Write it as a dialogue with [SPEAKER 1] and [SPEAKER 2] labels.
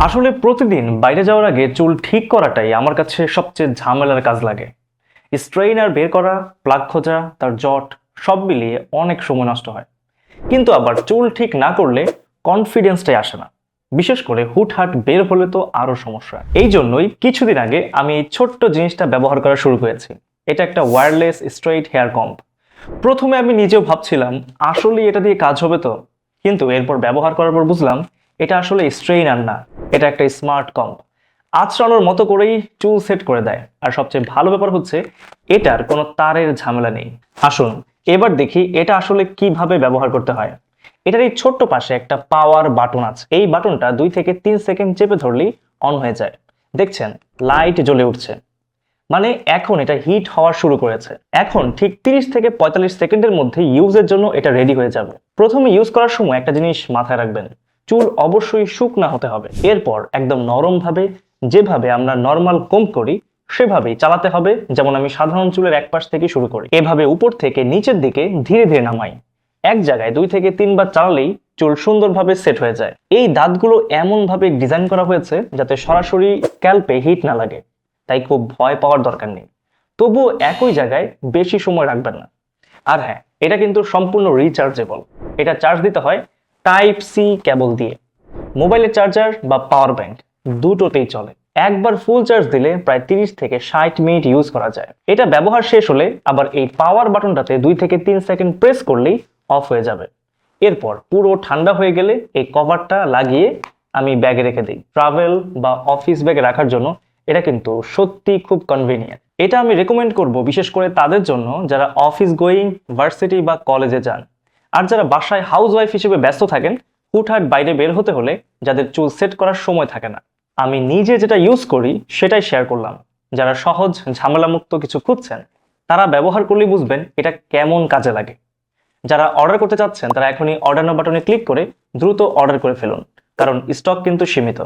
[SPEAKER 1] আসলে প্রতিদিন বাইরে যাওয়ার আগে চুল ঠিক করাটাই আমার কাছে সবচেয়ে ঝামেলার কাজ লাগে। স্ট্রেইনার বের করা, প্লাগ খোঁজা, তার জট সব মিলিয়ে অনেক সময় নষ্ট হয়। কিন্তু আবার চুল ঠিক না করলে কনফিডেন্সটাই আসে না। বিশেষ করে হুটহাট বের হলে তো আরো সমস্যা। এই জন্যই কিছুদিন আগে আমি এই ছোট্ট জিনিসটা ব্যবহার করা শুরু করেছি। এটা একটা ওয়্যারলেস স্ট্রেইট হেয়ার কম্ব। প্রথমে আমি নিজেও ভাবছিলাম আসলে এটা দিয়ে কাজ হবে তো, কিন্তু এরপর ব্যবহার করার পর বুঝলাম এটা আসলে স্ট্রেইনার না, এটা একটা স্মার্ট কম্ব। আঁচড়ানোর মতো করেই চুল সেট করে দেয়। আর সবচেয়ে ভালো ব্যাপার হচ্ছে এটার কোনো তারের ঝামেলা নেই। আসুন এবার দেখি এটা আসলে কিভাবে ব্যবহার করতে হয়। এটার এই ছোট্ট পাশে একটা পাওয়ার বাটন আছে। এই বাটনটা 2 থেকে 3 সেকেন্ড চেপে ধরলেই অন হয়ে যায়। দেখছেন লাইট জ্বলে উঠছে, মানে এখন এটা হিট হওয়া শুরু করেছে। এখন ঠিক 30 থেকে 45 সেকেন্ডের মধ্যে ইউজের জন্য এটা রেডি হয়ে যাবে। প্রথমে ইউজ করার সময় একটা জিনিস মাথায় রাখবেন, চুল অবশ্যই শুকনা হতে হবে। এরপর একদম নরম ভাবে, যেভাবে আমরা নর্মাল কম্ব করি সেভাবেই চালাতে হবে। যেমন আমি সাধারণ চুলের এক পাশ থেকে শুরু করি, এভাবে উপর থেকে নিচের দিকে ধীরে ধীরে নামাই। এক জায়গায় 2 থেকে 3 বার চালালেই চুল সুন্দরভাবে সেট হয়ে যায়। এই দাঁতগুলো এমন ভাবে ডিজাইন করা হয়েছে যাতে সরাসরি স্ক্যাল্পে হিট না লাগে, তাই খুব ভয় পাওয়ার দরকার নেই। তবুও একই জায়গায় বেশি সময় রাখবেন না। আর হ্যাঁ, এটা কিন্তু সম্পূর্ণ রিচার্জেবল। এটা চার্জ দিতে হয় টাইপ সি কেবল দিয়ে। মোবাইলের চার্জার বা পাওয়ার ব্যাংক দুটোতেই চলে। একবার ফুল চার্জ দিলে প্রায় 30 থেকে 60 মিনিট ইউজ করা যায়। এটা ব্যবহার শেষ হলে আবার এই পাওয়ার বাটনটাতে 2 থেকে 3 সেকেন্ড প্রেস করলেই অফ হয়ে যাবে। এরপর পুরো ঠান্ডা হয়ে গেলে এই কভারটা লাগিয়ে আমি ব্যাগে রেখে দিই। ট্রাভেল বা অফিস ব্যাগে রাখার জন্য এটা কিন্তু সত্যি খুব কনভিনিয়েন্ট। এটা আমি রেকমেন্ড করব বিশেষ করে তাদের জন্য যারা অফিস গোয়িং, ভার্সিটি বা কলেজে যান। আর যারা বাসায় হাউস ওয়াইফ হিসেবে ব্যস্ত থাকেন, হুটহাট বাইরে বের হতে হলে যাদের চুল সেট করার সময় থাকে না। আমি নিজে যেটা ইউজ করি সেটাই শেয়ার করলাম। যারা সহজ ঝামেলামুক্ত কিছু খুঁজছেন তারা ব্যবহার করলেই বুঝবেন এটা কেমন কাজে লাগে। যারা অর্ডার করতে চাচ্ছেন তারা এখনই অর্ডার নাও বাটনে ক্লিক করে দ্রুত অর্ডার করে ফেলুন, কারণ স্টক কিন্তু সীমিত।